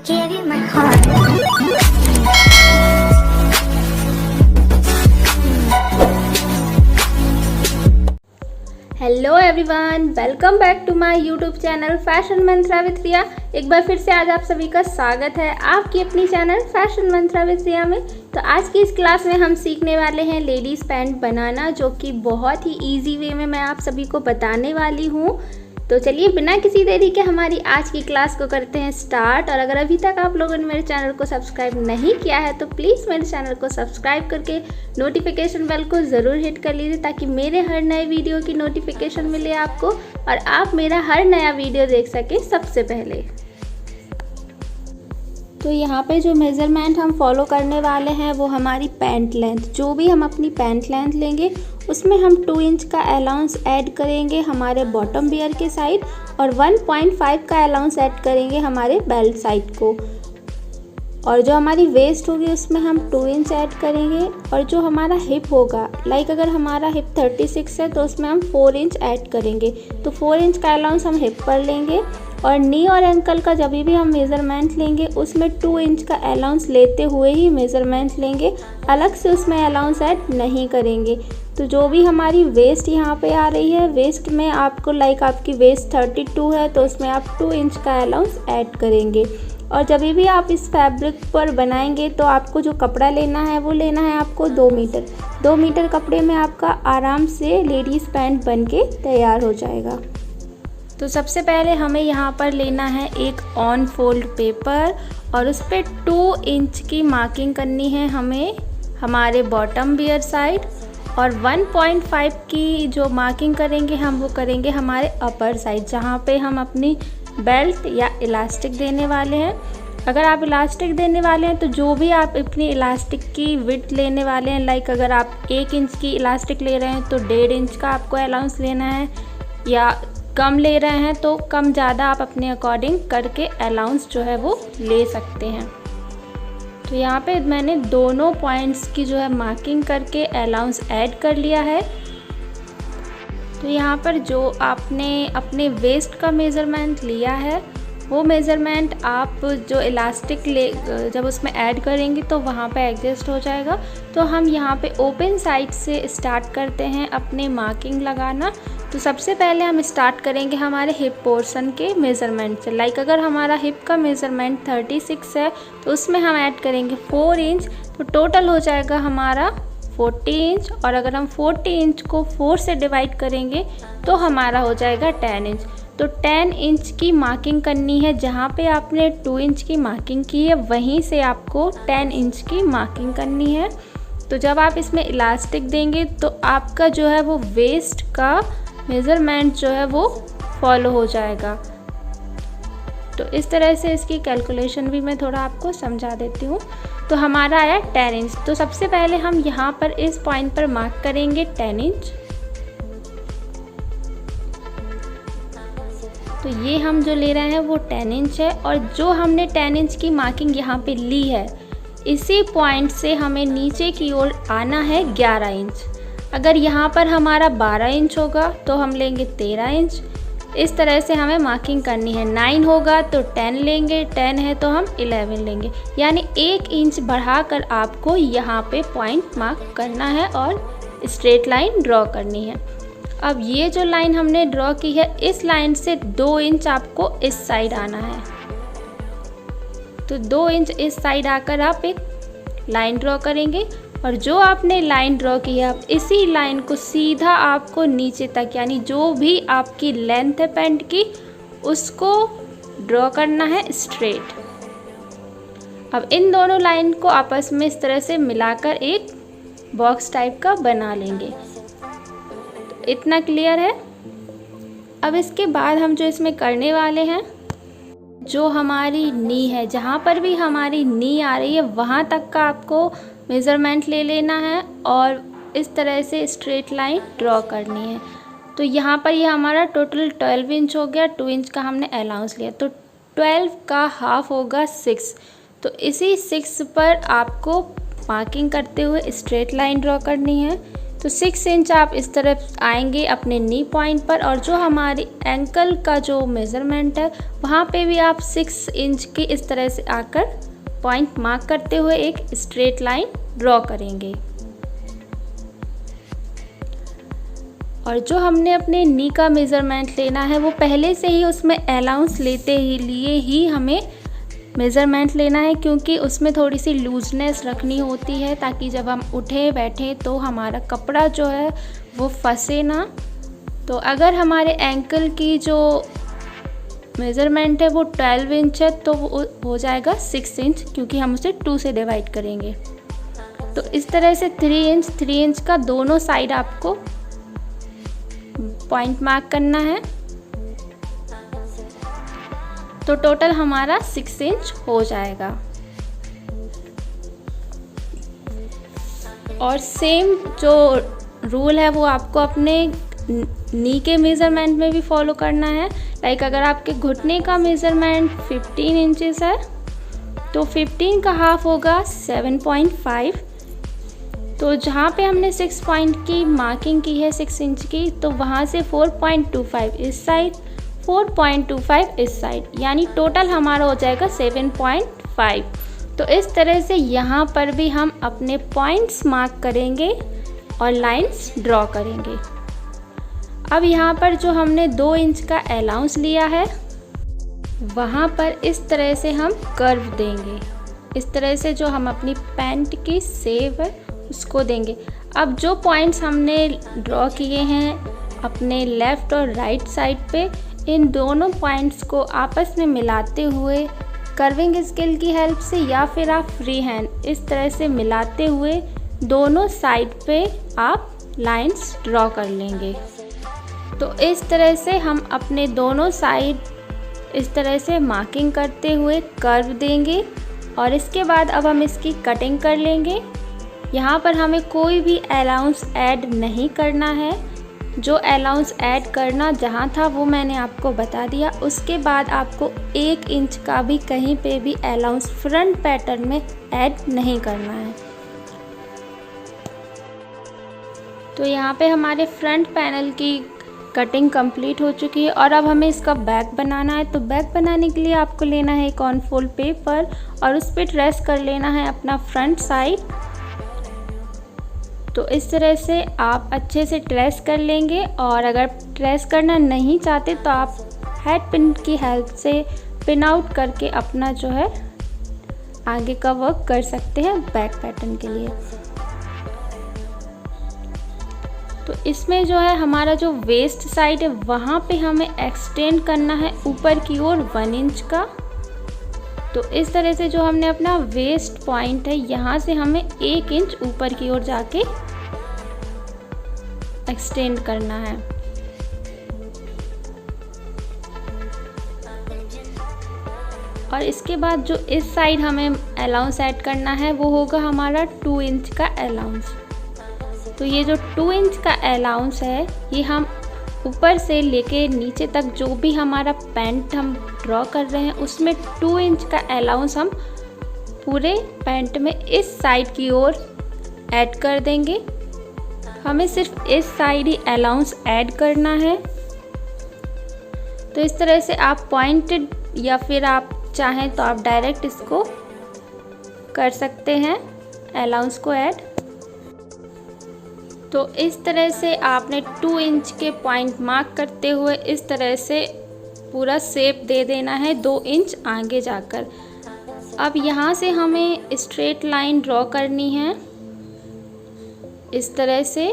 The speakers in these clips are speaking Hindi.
give you my heart. Hello everyone, welcome back to my YouTube channel fashion Mantra with Riya. एक बार फिर से आज आप सभी का स्वागत है आपकी अपनी चैनल फैशन मंत्रा विद रिया में। तो आज की इस क्लास में हम सीखने वाले हैं लेडीज़ पैंट बनाना, जो कि बहुत ही इजी वे में मैं आप सभी को बताने वाली हूँ। तो चलिए बिना किसी देरी के हमारी आज की क्लास को करते हैं स्टार्ट। और अगर अभी तक आप लोगों ने मेरे चैनल को सब्सक्राइब नहीं किया है तो प्लीज़ मेरे चैनल को सब्सक्राइब करके नोटिफिकेशन बेल को ज़रूर हिट कर लीजिए, ताकि मेरे हर नए वीडियो की नोटिफिकेशन मिले आपको और आप मेरा हर नया वीडियो देख सकें सबसे पहले। तो यहाँ पे जो मेज़रमेंट हम फॉलो करने वाले हैं वो हमारी पैंट लेंथ, जो भी हम अपनी पैंट लेंथ लेंगे उसमें हम 2 इंच का अलाउंस ऐड करेंगे हमारे बॉटम बियर के साइड और 1.5 का अलाउंस ऐड करेंगे हमारे बेल्ट साइड को। और जो हमारी वेस्ट होगी उसमें हम 2 इंच ऐड करेंगे। और जो हमारा हिप होगा, लाइक अगर हमारा हिप 36 है तो उसमें हम 4 इंच ऐड करेंगे, तो 4 इंच का अलाउंस हम हिप पर लेंगे। और नी और एंकल का जब भी हम मेज़रमेंट लेंगे उसमें 2 इंच का अलाउंस लेते हुए ही मेज़रमेंट लेंगे, अलग से उसमें अलाउंस ऐड नहीं करेंगे। तो जो भी हमारी वेस्ट यहाँ पे आ रही है, वेस्ट में आपको लाइक आपकी वेस्ट 32 है तो उसमें आप 2 इंच का अलाउंस ऐड करेंगे। और जब भी आप इस फैब्रिक पर बनाएंगे तो आपको जो कपड़ा लेना है वो लेना है आपको 2 मीटर। 2 मीटर कपड़े में आपका आराम से लेडीज़ पैंट बन के तैयार हो जाएगा। तो सबसे पहले हमें यहाँ पर लेना है एक ऑन फोल्ड पेपर और उस पर 2 इंच की मार्किंग करनी है हमें हमारे बॉटम बियर साइड, और 1.5 की जो मार्किंग करेंगे हम वो करेंगे हमारे अपर साइड, जहाँ पे हम अपनी बेल्ट या इलास्टिक देने वाले हैं। अगर आप इलास्टिक देने वाले हैं तो जो भी आप अपनी इलास्टिक की विड्थ लेने वाले हैं, लाइक अगर आप 1 इंच की इलास्टिक ले रहे हैं तो 1.5 इंच का आपको अलाउंस लेना है, या कम ले रहे हैं तो कम ज़्यादा आप अपने अकॉर्डिंग करके अलाउंस जो है वो ले सकते हैं। तो यहाँ पे मैंने दोनों पॉइंट्स की जो है मार्किंग करके अलाउंस ऐड कर लिया है। तो यहाँ पर जो आपने अपने वेस्ट का मेज़रमेंट लिया है वो मेज़रमेंट आप जो इलास्टिक जब उसमें ऐड करेंगे तो वहाँ पे एडजस्ट हो जाएगा। तो हम यहाँ पे ओपन साइड से स्टार्ट करते हैं अपने मार्किंग लगाना। तो सबसे पहले हम स्टार्ट करेंगे हमारे हिप पोर्शन के मेज़रमेंट से। लाइक अगर हमारा हिप का मेज़रमेंट 36 है तो उसमें हम ऐड करेंगे 4 इंच, तो टोटल हो जाएगा हमारा 40 इंच। और अगर हम 40 इंच को 4 से डिवाइड करेंगे तो हमारा हो जाएगा 10 इंच। तो 10 इंच की मार्किंग करनी है, जहाँ पे आपने 2 इंच की मार्किंग की है वहीं से आपको 10 इंच की मार्किंग करनी है। तो जब आप इसमें इलास्टिक देंगे तो आपका जो है वो वेस्ट का मेज़रमेंट जो है वो फॉलो हो जाएगा। तो इस तरह से इसकी कैलकुलेशन भी मैं थोड़ा आपको समझा देती हूँ। तो हमारा आया 10 इंच। तो सबसे पहले हम यहाँ पर इस पॉइंट पर मार्क करेंगे 10 इंच। तो ये हम जो ले रहे हैं वो 10 इंच है, और जो हमने 10 इंच की मार्किंग यहाँ पे ली है इसी पॉइंट से हमें नीचे की ओर आना है 11 इंच। अगर यहाँ पर हमारा 12 इंच होगा तो हम लेंगे 13 इंच। इस तरह से हमें मार्किंग करनी है। 9 होगा तो 10 लेंगे, 10 है तो हम 11 लेंगे, यानी 1 इंच बढ़ाकर आपको यहाँ पे पॉइंट मार्क करना है और स्ट्रेट लाइन ड्रॉ करनी है। अब ये जो लाइन हमने ड्रॉ की है इस लाइन से 2 इंच आपको इस साइड आना है। तो 2 इंच इस साइड आकर आप एक लाइन ड्रॉ करेंगे, और जो आपने लाइन ड्रॉ की है आप इसी लाइन को सीधा आपको नीचे तक, यानी जो भी आपकी लेंथ है पैंट की उसको ड्रॉ करना है स्ट्रेट। अब इन दोनों लाइन को आपस में इस तरह से मिलाकर एक बॉक्स टाइप का बना लेंगे। तो इतना क्लियर है। अब इसके बाद हम जो इसमें करने वाले हैं, जो हमारी नी है, जहाँ पर भी हमारी नी आ रही है वहाँ तक का आपको मेज़रमेंट ले लेना है और इस तरह से स्ट्रेट लाइन ड्रॉ करनी है। तो यहाँ पर ये हमारा टोटल 12 इंच हो गया, 2 इंच का हमने अलाउंस लिया, तो 12 का हाफ होगा 6। तो इसी 6 पर आपको मार्किंग करते हुए स्ट्रेट लाइन ड्रॉ करनी है। तो 6 इंच आप इस तरफ आएंगे अपने नी पॉइंट पर, और जो हमारी एंकल का जो मेज़रमेंट है वहाँ पे भी आप 6 इंच की इस तरह से आकर पॉइंट मार्क करते हुए एक स्ट्रेट लाइन ड्रॉ करेंगे। और जो हमने अपने नी का मेज़रमेंट लेना है वो पहले से ही उसमें अलाउंस लेते ही लिए ही हमें मेज़रमेंट लेना है, क्योंकि उसमें थोड़ी सी लूजनेस रखनी होती है ताकि जब हम उठे बैठे तो हमारा कपड़ा जो है वो फंसे ना। तो अगर हमारे एंकल की जो मेज़रमेंट है वो 12 इंच है तो वो हो जाएगा 6 इंच, क्योंकि हम उसे 2 से डिवाइड करेंगे। तो इस तरह से 3 इंच का दोनों साइड आपको पॉइंट मार्क करना है। तो टोटल हमारा 6 इंच हो जाएगा। और सेम जो रूल है वो आपको अपने नी के मेज़रमेंट में भी फॉलो करना है। लाइक अगर आपके घुटने का मेज़रमेंट 15 इंचेस है तो 15 का हाफ होगा 7.5। तो जहाँ पे हमने 6 पॉइंट की मार्किंग की है 6 इंच की, तो वहाँ से 4.25 इस साइड, 4.25 इस साइड, यानी टोटल हमारा हो जाएगा 7.5। तो इस तरह से यहाँ पर भी हम अपने पॉइंट्स मार्क करेंगे और लाइंस ड्रॉ करेंगे। अब यहाँ पर जो हमने 2 इंच का अलाउंस लिया है वहाँ पर इस तरह से हम कर्व देंगे। इस तरह से जो हम अपनी पैंट की शेप है उसको देंगे। अब जो पॉइंट्स हमने ड्रॉ किए हैं अपने लेफ़्ट और राइट साइड पे, इन दोनों पॉइंट्स को आपस में मिलाते हुए कर्विंग स्केल की हेल्प से या फिर आप फ्री हैंड इस तरह से मिलाते हुए दोनों साइड पे आप लाइंस ड्रॉ कर लेंगे। तो इस तरह से हम अपने दोनों साइड इस तरह से मार्किंग करते हुए कर्व देंगे। और इसके बाद अब हम इसकी कटिंग कर लेंगे। यहाँ पर हमें कोई भी अलाउंस ऐड नहीं करना है। जो अलाउंस ऐड करना जहाँ था वो मैंने आपको बता दिया। उसके बाद आपको 1 इंच का भी कहीं पे भी अलाउंस फ्रंट पैटर्न में ऐड नहीं करना है। तो यहाँ पे हमारे फ्रंट पैनल की कटिंग कंप्लीट हो चुकी है और अब हमें इसका बैक बनाना है। तो बैक बनाने के लिए आपको लेना है एक ऑन फोल्ड पेपर और उस पर ट्रेस कर लेना है अपना फ्रंट साइड। तो इस तरह से आप अच्छे से ट्रेस कर लेंगे। और अगर ट्रेस करना नहीं चाहते तो आप हेड पिन की हेल्प से पिन आउट करके अपना जो है आगे का वर्क कर सकते हैं बैक पैटर्न के लिए। तो इसमें जो है हमारा जो वेस्ट साइड है वहाँ पे हमें एक्सटेंड करना है ऊपर की ओर 1 इंच का। तो इस तरह से जो हमने अपना वेस्ट पॉइंट है यहाँ से हमें 1 इंच ऊपर की ओर जाके एक्सटेंड करना है। और इसके बाद जो इस साइड हमें अलाउंस ऐड करना है वो होगा हमारा 2 इंच का अलाउंस। तो ये जो 2 इंच का अलाउंस है ये हम ऊपर से लेके नीचे तक जो भी हमारा पैंट हम ड्रॉ कर रहे हैं उसमें 2 इंच का अलाउंस हम पूरे पैंट में इस साइड की ओर ऐड कर देंगे। हमें सिर्फ इस साइड ही अलाउंस ऐड करना है। तो इस तरह से आप पॉइंटेड या फिर आप चाहें तो आप डायरेक्ट इसको कर सकते हैं अलाउंस को ऐड। तो इस तरह से आपने 2 इंच के पॉइंट मार्क करते हुए इस तरह से पूरा शेप दे देना है 2 इंच आगे जाकर। अब यहाँ से हमें स्ट्रेट लाइन ड्रॉ करनी है इस तरह से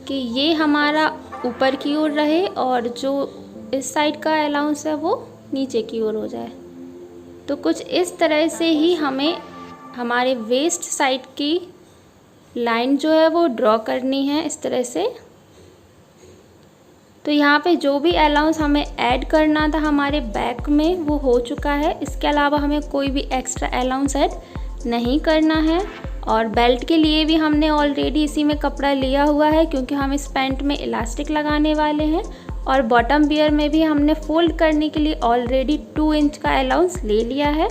कि ये हमारा ऊपर की ओर रहे और जो इस साइड का अलाउंस है वो नीचे की ओर हो जाए। तो कुछ इस तरह से ही हमें हमारे वेस्ट साइड की लाइन जो है वो ड्रॉ करनी है इस तरह से। तो यहाँ पे जो भी अलाउंस हमें ऐड करना था हमारे बैक में वो हो चुका है। इसके अलावा हमें कोई भी एक्स्ट्रा अलाउंस ऐड नहीं करना है। और बेल्ट के लिए भी हमने ऑलरेडी इसी में कपड़ा लिया हुआ है क्योंकि हम इस पैंट में इलास्टिक लगाने वाले हैं। और बॉटम बियर में भी हमने फोल्ड करने के लिए ऑलरेडी 2 इंच का अलाउंस ले लिया है।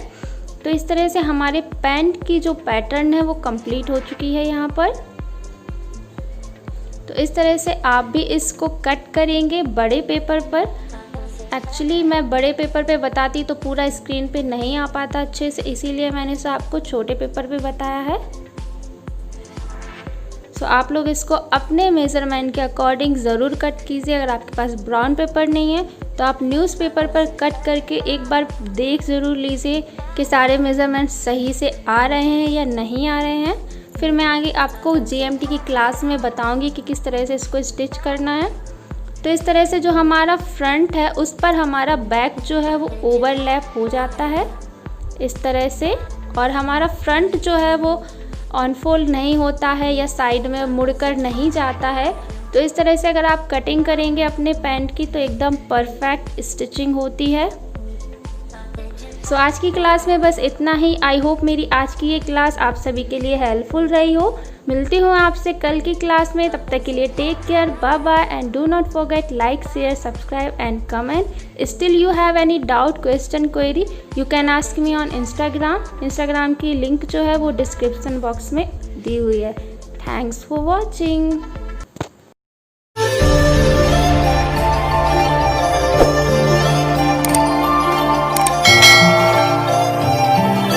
तो इस तरह से हमारे पैंट की जो पैटर्न है वो कंप्लीट हो चुकी है यहाँ पर। तो इस तरह से आप भी इसको कट करेंगे बड़े पेपर पर। एक्चुअली मैं बड़े पेपर पे बताती तो पूरा स्क्रीन पे नहीं आ पाता अच्छे से, इसीलिए मैंने इसे आपको छोटे पेपर पे बताया है। सो आप लोग इसको अपने मेज़रमेंट के अकॉर्डिंग ज़रूर कट कीजिए। अगर आपके पास ब्राउन पेपर नहीं है तो आप न्यूज़पेपर पर कट करके एक बार देख ज़रूर लीजिए कि सारे मेज़रमेंट सही से आ रहे हैं या नहीं आ रहे हैं। फिर मैं आगे आपको GMT की क्लास में बताऊंगी कि किस तरह से इसको स्टिच करना है। तो इस तरह से जो हमारा फ्रंट है उस पर हमारा बैक जो है वो ओवरलैप हो जाता है इस तरह से, और हमारा फ्रंट जो है वो अनफोल्ड नहीं होता है या साइड में मुड़कर नहीं जाता है। तो इस तरह से अगर आप कटिंग करेंगे अपने पैंट की तो एकदम परफेक्ट स्टिचिंग होती है। सो आज की क्लास में बस इतना ही। आई होप मेरी आज की ये क्लास आप सभी के लिए हेल्पफुल रही हो। मिलती हूँ आपसे कल की क्लास में, तब तक के लिए take care, bye bye and do not forget like, share, subscribe and comment. Still you have any doubt, question, query, you can ask me on Instagram की लिंक जो है वो डिस्क्रिप्शन बॉक्स में दी हुई है। Thanks for watching.